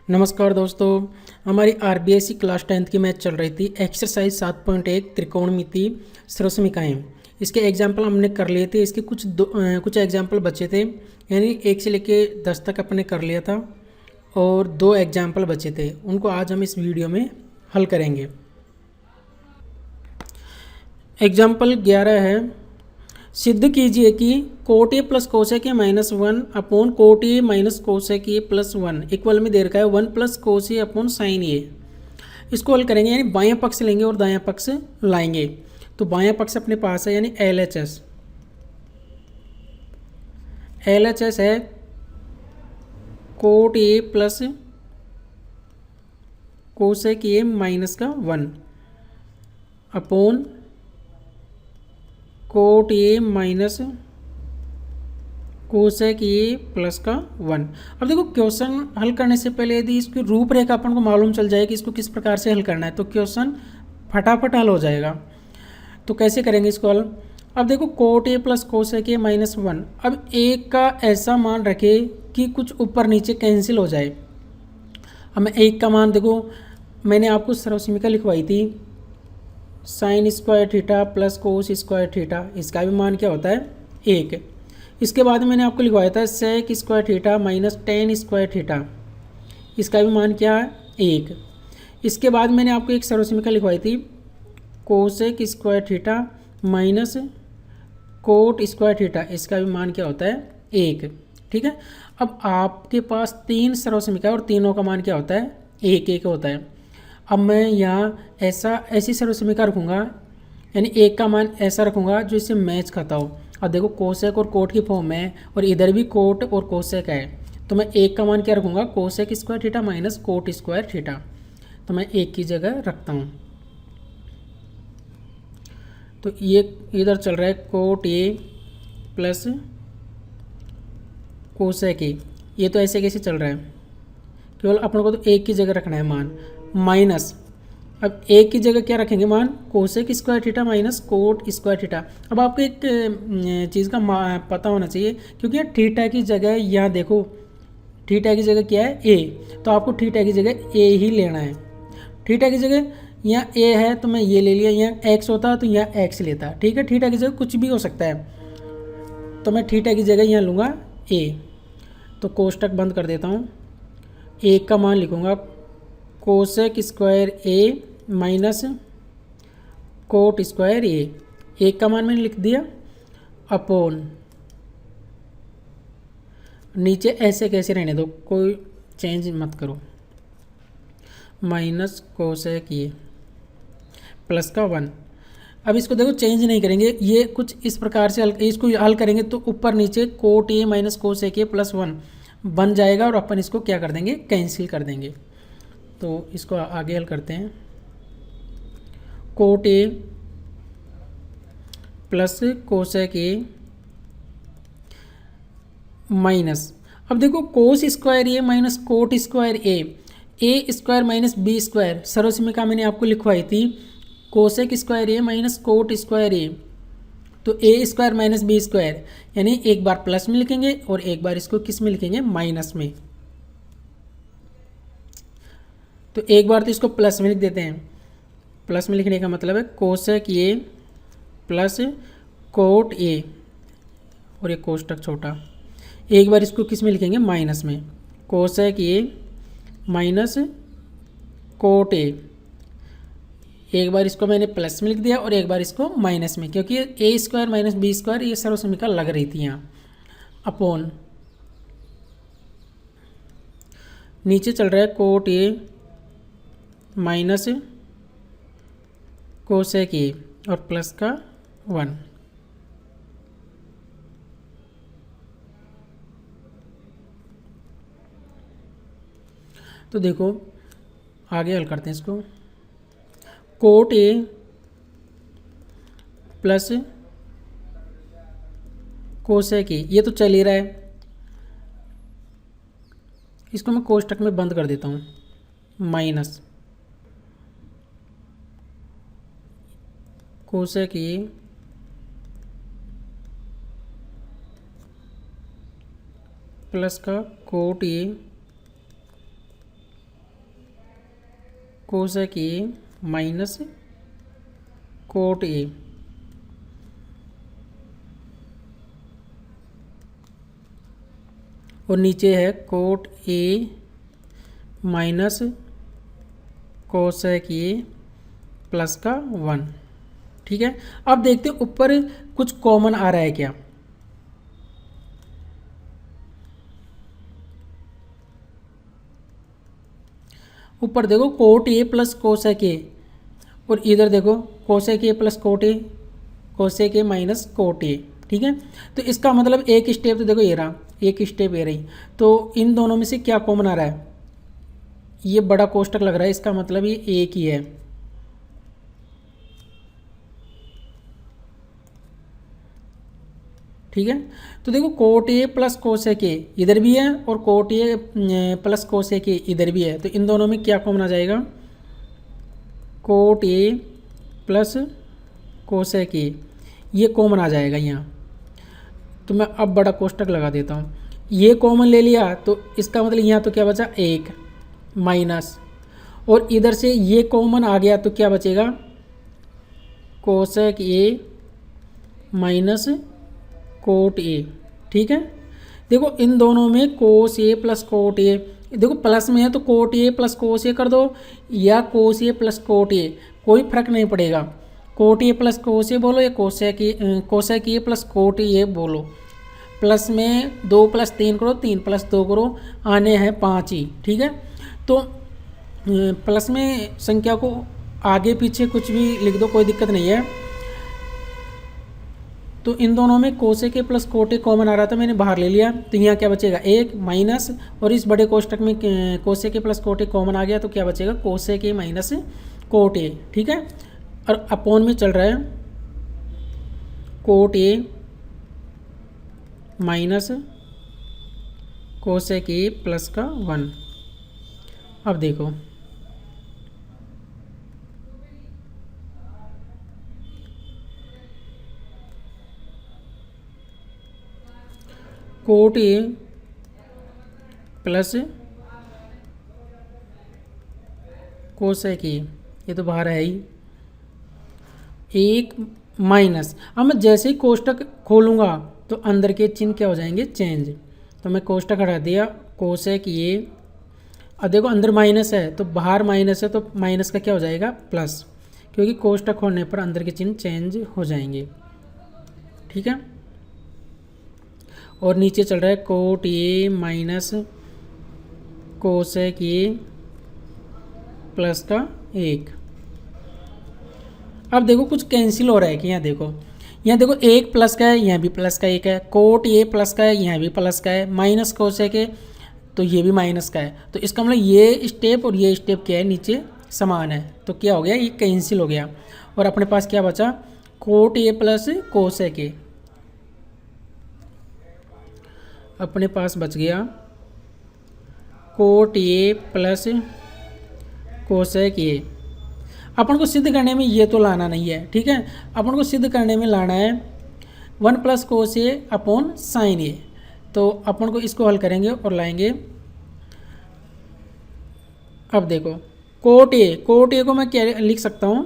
नमस्कार दोस्तों। हमारी आरबीएससी क्लास 10th की मैथ चल रही थी। एक्सरसाइज 7.1 त्रिकोणमिति सर्वसमीकाएँ। इसके एग्जाम्पल हमने कर लिए थे। इसके कुछ एग्जाम्पल बचे थे, यानी 1 से लेके 10 तक अपने कर लिया था और 2 एग्जाम्पल बचे थे। उनको आज हम इस वीडियो में हल करेंगे। एग्जाम्पल 11 है, सिद्ध कीजिए कि coat A plus cosec A minus 1 upon coat A minus cosec A plus 1 equal में दे रखा है 1 प्लस कोस ए अपॉन साइन ए। इसको हल करेंगे, यानी बायां पक्ष लेंगे और दायां पक्ष लाएंगे। तो बायां पक्ष अपने पास है, यानी एल एच एस है cot A plus cosec A minus का 1 upon coat A minus cosec A plus का 1। अब देखो, क्वेश्चन हल करने से पहले यदि इसकी रूपरेखा अपन को मालूम चल जाए कि इसको किस प्रकार से हल करना है तो क्वेश्चन फटाफट हल हो जाएगा। तो कैसे करेंगे इसको हल? अब देखो, cot A plus cosec A minus 1। अब एक का ऐसा मान रखे कि कुछ ऊपर नीचे कैंसिल हो जाए। अब मैं एक का मान देखो, मैंने आपको सर्वसमीका लिखवाई थी sine square theta plus cos square theta. इसका भी मान क्या होता है? 1। इसके बाद मैंने आपको लिखवाया था sec square theta minus ten square theta. इसका भी मान क्या है? 1। इसके बाद मैंने आपको एक सर्वसमीका लिखवाई थी cosec square theta minus cot square theta. इसका भी मान क्या होता है? 1। ठीक है। अब आपके पास 3 सर्वसमीका और तीनों का मान क्या होता है? 1 होता है। अब मैं यहाँ ऐसी सर्वसमीका रखूँगा, यानी एक का मान ऐसा रखूँगा जो इससे मैच खाता हो। अब देखो, कोसेक और कोट की फॉर्म है और इधर भी कोट और कोसेक है, तो मैं एक का मान क्या रखूँगा? Cosec square theta minus cot square theta. तो मैं एक की जगह रखता हूँ। तो ये इधर चल रहा है cot A plus cosec A. ये तो ऐसे कैसे चल रहा है? केवल अपन को तो एक की जगह रखना है मान, माइनस अब एक की जगह क्या रखेंगे मान? Cosec square theta minus cot square theta. अब आपको एक चीज़ का पता होना चाहिए, क्योंकि थीटा की जगह यहाँ देखो, थीटा की जगह क्या है? ए। तो आपको थीटा की जगह ए ही लेना है। थीटा की जगह यहाँ ए है तो मैं ये ले लिया, यहाँ एक्स होता तो यहाँ एक्स लेता। ठीक है, थीटा की जगह कुछ भी हो सकता है, तो मैं थीटा की जगह यहाँ लूँगा ए। तो कोष्टक बंद कर देता हूँ। एक का मान लिखूँगा कोसेक स्क्वायर ए माइनस कोट स्क्वायर ए। एक का मान मैंने लिख दिया अपॉन, नीचे ऐसे कैसे रहने दो, कोई चेंज मत करो, माइनस कोसेक ए प्लस का 1। अब इसको देखो, चेंज नहीं करेंगे, ये कुछ इस प्रकार से इसको हल करेंगे तो ऊपर नीचे coat A minus cosec A plus 1 बन जाएगा और अपन इसको क्या कर देंगे? कैंसिल कर देंगे। तो इसको आगे हल करते हैं। Coat A plus cosec A minus, अब देखो कोस स्क्वायर ए माइनस कोट स्क्वायर ए स्क्वायर माइनस बी स्क्वायर। सर्वसमीका मैंने आपको लिखवाई थी कोसेक स्क्वायर ए माइनस कोट स्क्वायर ए। तो ए स्क्वायर माइनस बी स्क्वायर, यानी एक बार प्लस में लिखेंगे और एक बार इसको किस में लिखेंगे? माइनस में। तो एक बार तो इसको प्लस में लिख देते हैं। प्लस में लिखने का मतलब है कोसेक ए प्लस कोट ए, और एक कोष्टक छोटा। एक बार इसको किस में लिखेंगे? माइनस में। कोसेक ए माइनस कोट ए। एक बार इसको मैंने प्लस में लिख दिया और एक बार इसको माइनस में, क्योंकि ए स्क्वायर माइनस बी स्क्वायर ये सर्वसमीका लग रही थी यहाँ। अपॉन नीचे चल रहा है कोट ए माइनस कोसेक ए और प्लस का 1। तो देखो, आगे हल करते हैं इसको। Coat A plus cosec A, ये तो चल ही रहा है, इसको मैं कोष्टक में बंद कर देता हूँ। माइनस कोसेक ए प्लस का cot A cosec A minus cot ए, और नीचे है cot A minus cosec A plus का 1। ठीक है, अब देखते हैं ऊपर कुछ कॉमन आ रहा है क्या। ऊपर देखो कोट ए प्लस कोसेक ए, और इधर देखो cosec A plus cot A, cosec A minus cot A. ठीक है, तो इसका मतलब एक स्टेप तो देखो ये रहा, एक स्टेप ये रही, तो इन दोनों में से क्या कॉमन आ रहा है, ये बड़ा कोष्टक लग रहा है, इसका मतलब ये एक ही है। ठीक है, तो देखो कोट ए प्लस कोसेक ए इधर भी है और कोट ए प्लस कोसेक ए इधर भी है, तो इन दोनों में क्या कॉमन आ जाएगा, coat A plus cosec A, ये कॉमन आ जाएगा यहाँ। तो मैं अब बड़ा कोष्टक लगा देता हूँ, ये कॉमन ले लिया तो इसका मतलब यहाँ तो क्या बचा, एक माइनस, और इधर से ये कॉमन आ गया तो क्या बचेगा, cosec A minus cot A. ठीक है, देखो इन दोनों में कोस ए प्लस कोट ए, देखो प्लस में है तो कोट ए प्लस कोस ए कर दो, या कोस ए प्लस कोट ए, कोई फर्क नहीं पड़ेगा, कोट ए प्लस कोस ए बोलो या कोसेक ए प्लस कोट ए बोलो। प्लस में 2 + 3 करो, 3 + 2 करो, आने हैं 5 ही। ठीक है, तो प्लस में संख्या को आगे पीछे कुछ भी लिख दो, कोई दिक्कत नहीं है। तो इन दोनों में cosec A plus cot A common आ रहा था, मैंने बाहर ले लिया, तो यहाँ क्या बचेगा, एक माइनस, और इस बड़े कोष्टक में cosec A plus cot A common आ गया तो क्या बचेगा, cosec A minus cot A. ठीक है, और अपॉन में चल रहा है cot A minus cosec A plus का 1। अब देखो cot A plus cosec A, ये तो बाहर है ही, एक माइनस। अब मैं जैसे ही कोष्टक खोलूँगा तो अंदर के चिन्ह क्या हो जाएंगे, चेंज। तो मैं कोष्टक हटा दिया, कोसेक ए, अब देखो अंदर माइनस है तो बाहर माइनस है, तो माइनस का क्या हो जाएगा, प्लस, क्योंकि कोष्टक खोलने पर अंदर के चिन्ह चेंज हो जाएंगे। ठीक है, और नीचे चल रहा है cot A minus cosec A plus का 1। अब देखो कुछ कैंसिल हो रहा है कि यहाँ देखो एक प्लस का है, यहाँ भी प्लस का 1 है, कोट ए प्लस का है, यहाँ भी प्लस का है, माइनस कोसेक ए तो ये भी माइनस का है, तो इसका मतलब ये स्टेप और ये स्टेप क्या है, नीचे समान है, तो क्या हो गया, ये कैंसिल हो गया, और अपने पास क्या बचा, cot A plus cosec A, अपने पास बच गया cot A plus cosec A. अपन को सिद्ध करने में ये तो लाना नहीं है, ठीक है, अपन को सिद्ध करने में लाना है 1 + कोस ए अपॉन साइन ए। तो अपन को इसको हल करेंगे और लाएंगे। अब देखो कोट ए को मैं क्या लिख सकता हूँ,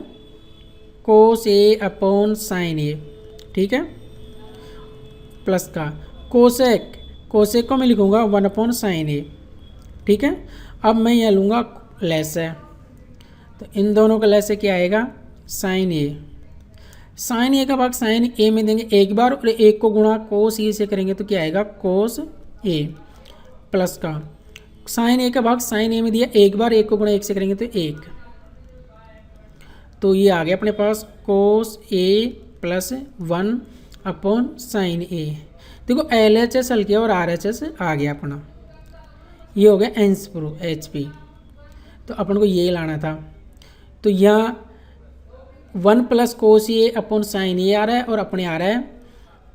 कोस ए अपॉन साइन ए, ठीक है, प्लस का कोसेक को मैं लिखूँगा 1 / साइन ए, ठीक है। अब मैं यह लूँगा लेस है, तो इन दोनों का लेस से क्या आएगा, साइन ए का भाग साइन ए में देंगे एक बार, और एक को गुणा कोस ए से करेंगे तो क्या आएगा, कोस ए, प्लस का साइन ए का भाग साइन ए में दिया एक बार, एक को गुणा एक से करेंगे तो 1, तो ये आ गया अपने पास कोस ए प्लस 1 अपॉन साइन ए। देखो LHS हल किया और RHS आ गया अपना, ये हो गया एंस प्रूफ HP। तो अपन को ये लाना था, तो यहाँ 1 + कोस ए अपॉन साइन ए आ रहा है और अपने आ रहा है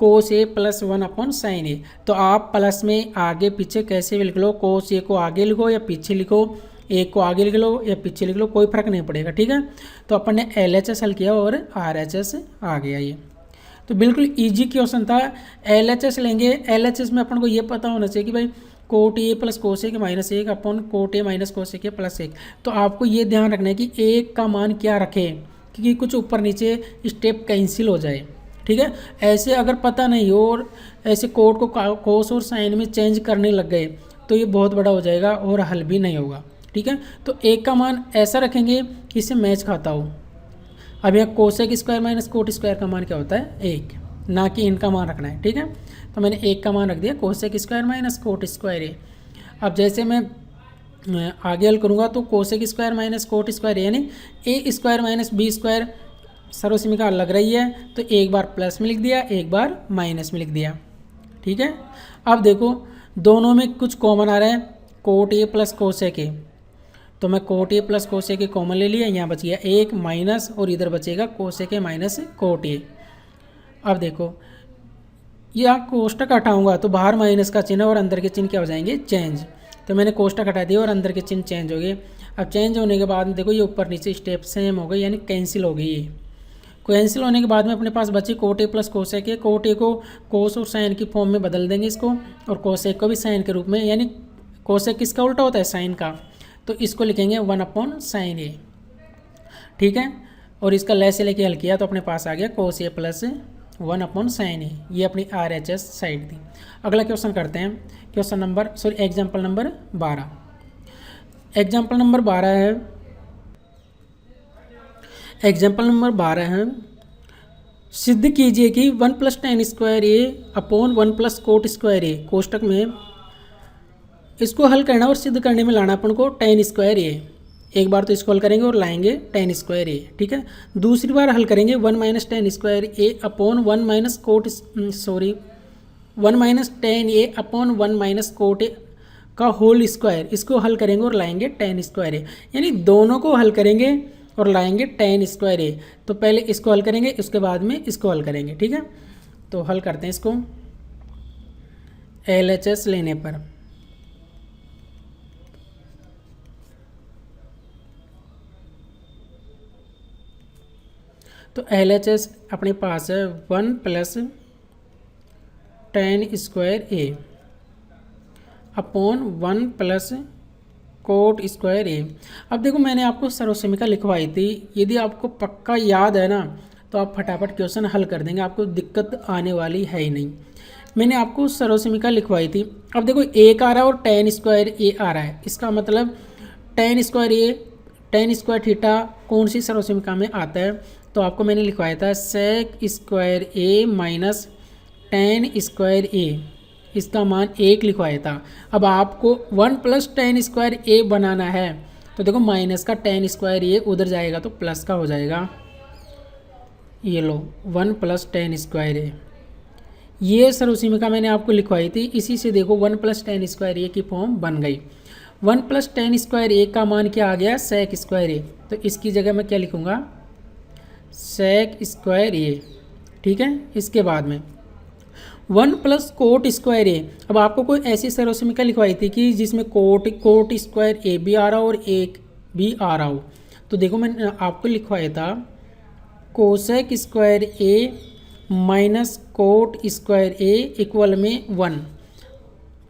कोस ए प्लस 1 अपॉन साइन ए। तो आप प्लस में आगे पीछे कैसे भी लिख लो, कोस ए को आगे लिखो या पीछे लिखो, एक को आगे लिख लो या पीछे लिख लो, कोई फर्क नहीं पड़ेगा, ठीक है। तो अपन ने LHS हल किया और RHS आ गया ये, तो बिल्कुल इजी क्वेश्चन था। LHS लेंगे, LHS में अपन को ये पता होना चाहिए कि भाई coat A plus cosec minus 1 upon coat A minus cosec plus 1। तो आपको ये ध्यान रखना है कि 1 का मान क्या रखें, क्योंकि कुछ ऊपर नीचे स्टेप कैंसिल हो जाए, ठीक है। ऐसे अगर पता नहीं हो और ऐसे कोट को कोस और साइन में चेंज करने लग गए तो ये बहुत बड़ा हो जाएगा और हल भी नहीं होगा, ठीक है। तो 1 का मान ऐसा रखेंगे कि इससे मैच खाता हो। अब यहाँ cosec square minus cot square का मान क्या होता है 1, ना कि इनका मान रखना है, ठीक है। तो मैंने 1 का मान रख दिया cosec square minus cot square A. अब जैसे मैं आगे हल करूँगा तो cosec square minus cot square यानी A square minus B square सर्वसमीकरण लग रही है, तो एक बार प्लस में लिख दिया, एक बार माइनस में लिख दिया, ठीक है। अब देखो दोनों में कुछ कॉमन आ रहा है, कोट ए प्लस कोसेक ए, तो मैं coat A plus cosec A common ले लिया, यहाँ बच गया 1 माइनस और इधर बचेगा कोसेक ए माइनस कोट ए। अब देखो यहाँ कोष्टक हटाऊंगा तो बाहर माइनस का चिन्ह और अंदर के चिन्ह क्या हो जाएंगे चेंज, तो मैंने कोष्टक हटा दिया और अंदर के चिन्ह चेंज हो गए। अब चेंज होने के बाद में देखो ये ऊपर नीचे स्टेप सेम हो गई, यानी कैंसिल हो गई। ये कैंसिल होने के बाद में अपने पास बची coat A plus cosec A. Cot A को कोस और साइन की फॉर्म में बदल देंगे इसको, और कोसेक को भी साइन के रूप में, यानी कोसेक किसका उल्टा होता है साइन का, तो इसको लिखेंगे 1 अपॉन साइन ए, ठीक है। और इसका ले से लेके हल किया तो अपने पास आ गया कोस ए प्लस 1 अपॉन साइन ए। ये अपनी RHS साइड थी। अगला क्वेश्चन करते हैं, question number example number 12। Example number 12 है, एग्जाम्पल नंबर 12 है, सिद्ध कीजिए कि 1 प्लस टेन स्क्वायर ए अपॉन 1 प्लस कोट स्क्वायर ए, कोष्टक में इसको हल करना और सिद्ध करने में लाना अपन को टेन स्क्वायर ए। एक बार तो इसको हल करेंगे और लाएंगे टेन स्क्वायर ए, ठीक है। दूसरी बार हल करेंगे 1 माइनस टेन स्क्वायर ए upon 1 minus cot 1 minus ten ए अपॉन 1 माइनस कोट ए का होल स्क्वायर, इसको हल करेंगे और लाएंगे टेन स्क्वायर ए, यानी दोनों को हल करेंगे और लाएंगे टेन स्क्वायर ए। तो पहले इसको हल करेंगे, उसके बाद में इसको हल करेंगे, ठीक है। तो हल करते हैं इसको LHS लेने पर। तो LHS अपने पास है 1 plus ten square A upon 1 plus coat square A. अब देखो मैंने आपको सर्वसमीकरण लिखवाई थी, यदि आपको पक्का याद है ना तो आप फटाफट क्वेश्चन हल कर देंगे, आपको दिक्कत आने वाली है ही नहीं। मैंने आपको सर्वसमीकरण लिखवाई थी। अब देखो 1 आ रहा है और टेन स्क्वायर ए आ रहा है, इसका मतलब टेन स्क्वायर ए टेन स्क्वायर थीटा कौन सी सर्वसमीकरण में आता है, तो आपको मैंने लिखवाया था सेक स्क्वायर ए माइनस टेन स्क्वायर ए, इसका मान 1 लिखवाया था। अब आपको 1 प्लस टेन स्क्वायर ए बनाना है, तो देखो माइनस का टेन स्क्वायर ए उधर जाएगा तो प्लस का हो जाएगा, ये लो 1 प्लस टेन स्क्वायर ए। ये सर्वसमीकरण मैंने आपको लिखवाई थी, इसी से देखो 1 प्लस टेन स्क्वायर ए की फॉर्म बन गई। 1 प्लस टेन स्क्वायर ए का मान क्या आ गया सेक स्क्वायर ए, तो इसकी जगह मैं क्या लिखूँगा सेक स्क्वायर ए, ठीक है। इसके बाद में 1 प्लस कोट स्क्वायर ए। अब आपको कोई ऐसी सर्वसमीकरण लिखवाई थी कि जिसमें कोट स्क्वायर ए भी आ रहा हो और एक भी आ रहा हो, तो देखो मैंने आपको लिखवाया था कोसेक स्क्वायर ए माइनस कोट स्क्वायर ए इक्वल में 1।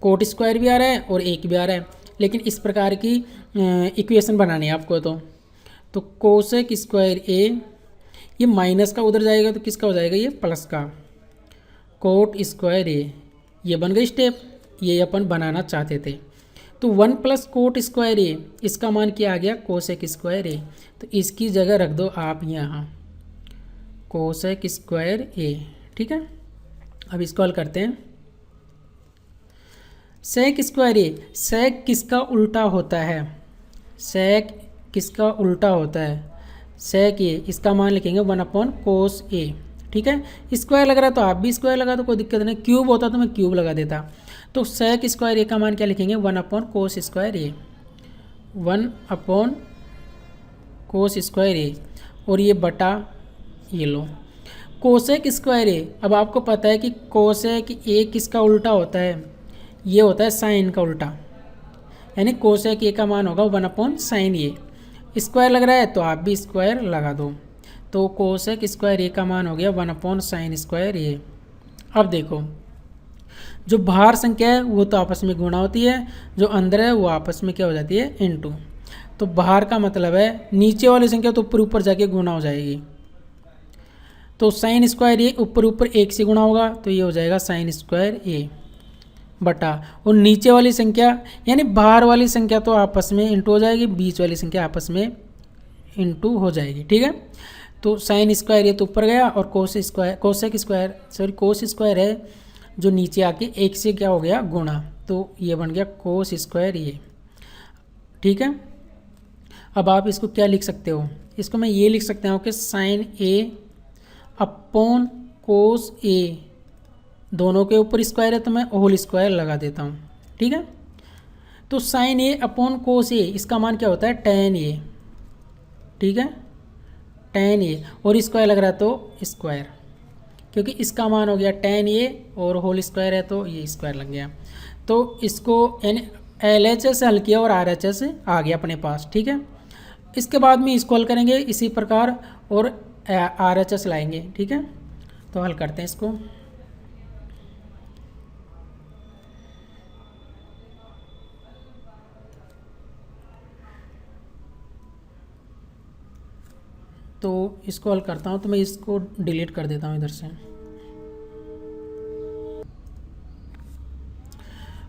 कोट स्क्वायर भी आ रहा है और एक भी आ रहा है, लेकिन इस प्रकार की इक्वेशन बनानी है आपको। तो कोसेक स्क्वायर ए, ये माइनस का उधर जाएगा तो किसका हो जाएगा ये प्लस का, कोट स्क्वायर ए, ये बन गई स्टेप, ये अपन बनाना चाहते थे। तो 1 प्लस कोट स्क्वायर ए, इसका मान क्या आ गया कोसेक स्क्वायर ए, तो इसकी जगह रख दो आप यहाँ कोसेक स्क्वायर ए, ठीक है। अब इसको हल करते हैं। सेक स्क्वायर ए, सेक किसका उल्टा होता है, सेक किसका उल्टा होता है सेक ए, इसका मान लिखेंगे 1 अपॉन कोस ए, ठीक है। स्क्वायर लग रहा है तो आप भी स्क्वायर लगा दो, कोई दिक्कत नहीं। क्यूब होता तो मैं क्यूब लगा देता। तो सेक स्क्वायर ए का मान क्या लिखेंगे 1 अपॉन कोस स्क्वायर ए, 1 अपॉन कोस स्क्वायर ए, और ये बटा ये लो कोसेक स्क्वायर ए। अब आपको पता है कि कोसेक ए किसका उल्टा होता है, ये होता है साइन का उल्टा, यानी कोसेक ए का मान होगा 1 अपॉन साइन ए। स्क्वायर लग रहा है तो आप भी स्क्वायर लगा दो, तो कोसेक स्क्वायर ए का मान हो गया 1 अपॉन साइन स्क्वायर ए। अब देखो जो बाहर संख्या है वो तो आपस में गुणा होती है, जो अंदर है वो आपस में क्या हो जाती है, इनटू। तो बाहर का मतलब है नीचे वाली संख्या तो ऊपर ऊपर जाके गुणा हो जाएगी। तो साइन स्क्वायर ए ऊपर ऊपर 1 से गुणा होगा तो ये हो जाएगा साइन स्क्वायर ए बटा, और नीचे वाली संख्या यानी बाहर वाली संख्या तो आपस में इंटू हो जाएगी, बीच वाली संख्या आपस में इंटू हो जाएगी। ठीक है, तो साइन स्क्वायर ये तो ऊपर गया और कोसेक स्क्वायर है जो नीचे आके 1 से क्या हो गया, गुणा, तो ये बन गया कोस स्क्वायर ये। ठीक है, अब आप इसको क्या लिख सकते हो, इसको मैं ये लिख सकता हूँ कि साइन ए अपॉन कोस ए, दोनों के ऊपर स्क्वायर है तो मैं होल स्क्वायर लगा देता हूँ। ठीक है, तो साइन ए अपॉन कोस ए, इसका मान क्या होता है, टेन ए। ठीक है, टेन ए और स्क्वायर लग रहा है तो स्क्वायर, क्योंकि इसका मान हो गया टेन ए और होल स्क्वायर है तो ये स्क्वायर लग गया। तो इसको यानी LHS से हल किया और RHS से आ गया अपने पास। ठीक है, इसके बाद में इसको हल करेंगे इसी प्रकार और RHS लाएंगे। ठीक है, तो हल करते हैं इसको। तो इसको हल करता हूँ, तो मैं इसको डिलीट कर देता हूँ इधर से।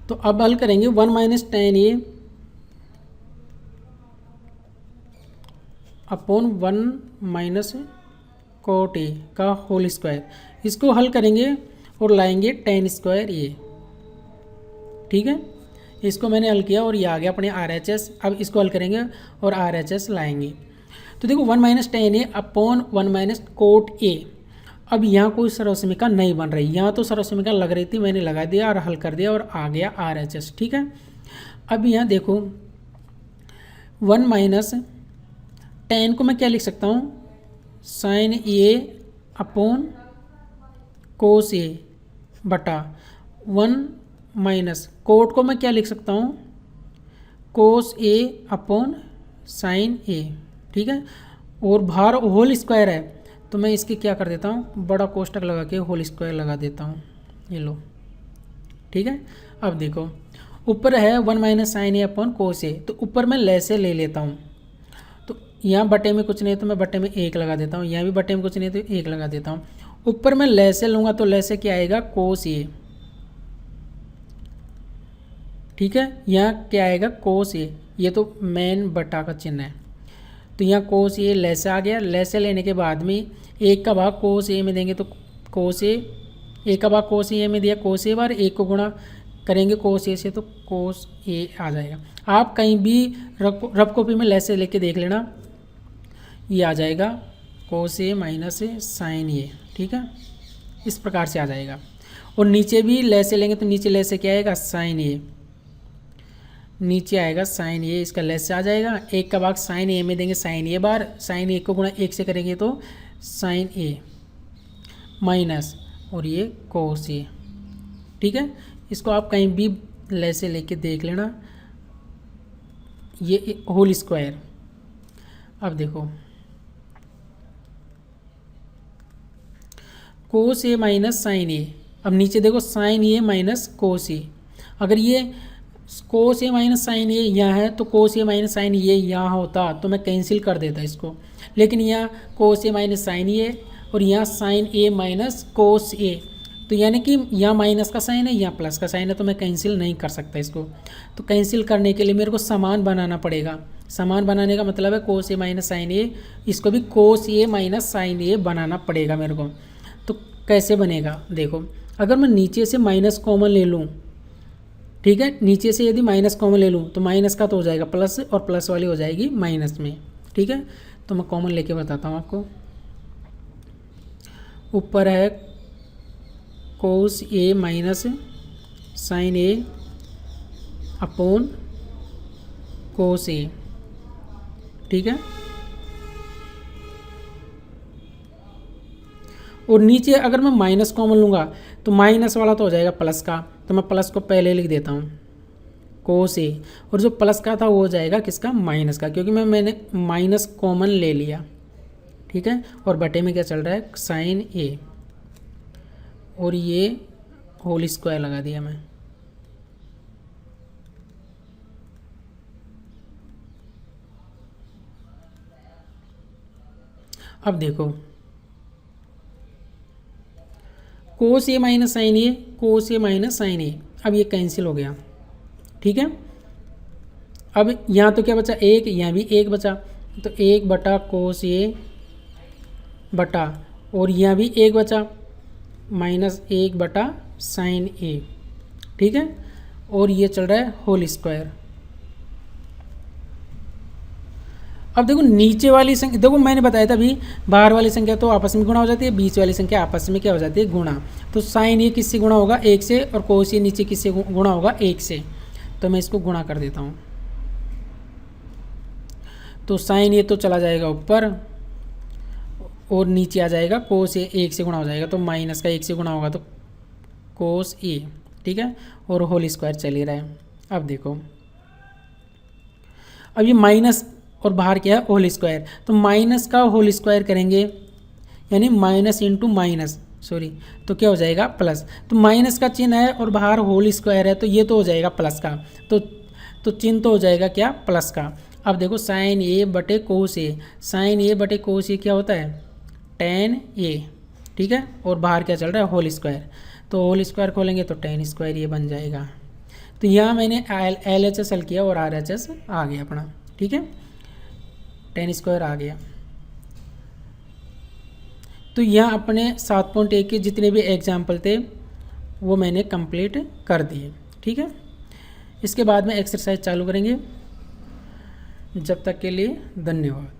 तो अब हल करेंगे 1 माइनस टेन ए अपॉन 1 माइनस कोट ए का होल स्क्वायर, इसको हल करेंगे और लाएंगे टेन स्क्वायर ए। ठीक है, इसको मैंने हल किया और ये आ गया अपने RHS। अब इसको हल करेंगे और RHS लाएंगे। तो देखो 1 माइनस टेन ए अपॉन 1 माइनस कोट ए। अब यहाँ कोई सर्वसमीका नहीं बन रही, यहाँ तो सर्वसमीका लग रही थी, मैंने लगा दिया और हल कर दिया और आ गया RHS। ठीक है, अब यहाँ देखो 1 माइनस टेन को मैं क्या लिख सकता हूँ, साइन ए अपॉन कोस ए बटा 1 माइनस कोट को मैं क्या लिख सकता हूँ, कोस ए अपॉन साइन ए। ठीक है, और बाहर होल स्क्वायर है तो मैं इसकी क्या कर देता हूँ, बड़ा कोष्टक लगा के होल स्क्वायर लगा देता हूँ, ये लो। ठीक है, अब देखो ऊपर है 1 माइनस साइन ए अपॉन कोस ए, तो ऊपर मैं लैसे ले लेता हूँ, तो यहाँ बटे में कुछ नहीं है तो मैं बटे में 1 लगा देता हूँ, यहाँ भी बटे में कुछ नहीं है तो 1 लगा देता हूँ। ऊपर मैं लैसे लूँगा तो लैसे क्या आएगा, कोस ए। ठीक है, यहाँ क्या आएगा, कोस ए, ये तो मेन बटा का चिन्ह है, तो यहाँ कोस ए लैसे आ गया। लैसे लेने के बाद में 1 का भाग कोस ए में देंगे तो कोस ए, 1 का भाग कोस ए में दिया, कोस ए बार 1 को गुणा करेंगे कोस ए से तो कोस ए आ जाएगा। आप कहीं भी रफ कॉपी में लैसे लेके देख लेना, ये आ जाएगा कोस ए माइनस साइन ए। ठीक है, इस प्रकार से आ जाएगा। और नीचे भी लैसे लेंगे तो नीचे लैसे क्या आएगा, साइन ए, नीचे आएगा साइन ए, इसका लेस से आ जाएगा। 1 का भाग साइन ए में देंगे साइन ए बार, साइन ए को गुणा 1 से करेंगे तो साइन ए माइनस और ये कोस ए। ठीक है, इसको आप कहीं भी लेस से लेके देख लेना, ये होल स्क्वायर। अब देखो कोस ए माइनस साइन ए, अब नीचे देखो साइन ए माइनस कोस ए, अगर ये कोस ए माइनस साइन ए यहाँ है तो कोस ए माइनस साइन ए यहाँ होता तो मैं कैंसिल कर देता इसको, लेकिन यहाँ कोस ए माइनस साइन ए और यहाँ साइन ए माइनस कोस ए, तो यानी कि यहाँ माइनस का साइन है यहाँ प्लस का साइन है, तो मैं कैंसिल नहीं कर सकता इसको। तो कैंसिल करने के लिए मेरे को समान बनाना पड़ेगा। समान बनाने का मतलब है कोस ए माइनस साइन ए, इसको भी कोस ए माइनस साइन ए बनाना पड़ेगा मेरे को। तो कैसे बनेगा, देखो अगर मैं नीचे से माइनस कॉमन ले लूँ, ठीक है, नीचे से यदि माइनस कॉमन ले लूँ तो माइनस का तो हो जाएगा प्लस और प्लस वाली हो जाएगी माइनस में। ठीक है, तो मैं कॉमन लेके बताता हूँ आपको। ऊपर है कोस ए माइनस साइन ए अपॉन कोस ए। ठीक है, और नीचे अगर मैं माइनस कॉमन लूँगा तो माइनस वाला तो हो जाएगा प्लस का, तो मैं प्लस को पहले लिख देता हूँ कोस ए, और जो प्लस का था वो हो जाएगा किसका, माइनस का, क्योंकि मैंने माइनस कॉमन ले लिया। ठीक है, और बटे में क्या चल रहा है, साइन ए, और ये होल स्क्वायर लगा दिया मैं। अब देखो कोस ए माइनस साइन ए, कोस ए माइनस साइन ए, अब ये कैंसिल हो गया, ठीक है। अब यहाँ तो क्या बचा, एक, यहाँ भी एक बचा, तो एक बटा कोस ए बटा, और यहाँ भी एक बचा, माइनस एक बटा साइन ए, ठीक है। और ये चल रहा है होल स्क्वायर। अब देखो नीचे वाली संख्या, देखो मैंने बताया था अभी, बाहर वाली संख्या तो आपस में गुणा हो जाती है, बीच वाली संख्या आपस में क्या हो जाती है, गुणा। तो साइन ये किससे गुणा होगा, एक से, और कोस ये नीचे किससे गुणा होगा, एक से। तो मैं इसको गुणा कर देता हूँ। तो साइन ये तो चला जाएगा ऊपर, और नीचे आ जाएगा कोस ए, एक से गुणा हो जाएगा, तो माइनस का एक से गुणा होगा तो कोस ए, ठीक है। और होल स्क्वायर चल ही रहा है। अब देखो, अब ये माइनस और बाहर क्या है, होल स्क्वायर, तो माइनस का होल स्क्वायर करेंगे, यानी माइनस इंटू माइनस, सॉरी, तो क्या हो जाएगा, प्लस। तो माइनस का चिन्ह है और बाहर होल स्क्वायर है, तो ये तो हो जाएगा प्लस का, तो चिन्ह तो हो जाएगा क्या, प्लस का। अब देखो साइन ए बटे कोस ए, साइन ए बटे कोस ए क्या होता है, टेन ए, ठीक है। और बाहर क्या चल रहा है, होल स्क्वायर, तो होल स्क्वायर खोलेंगे तो टेन स्क्वायर ये बन जाएगा। तो यहाँ मैंने एल एच एस हल किया और आर एच एस आ गया अपना, ठीक है, टेन स्क्वायर आ गया। तो यहाँ अपने 7.1 के जितने भी एग्जाम्पल थे वो मैंने कंप्लीट कर दिए, ठीक है। इसके बाद में एक्सरसाइज चालू करेंगे। जब तक के लिए धन्यवाद।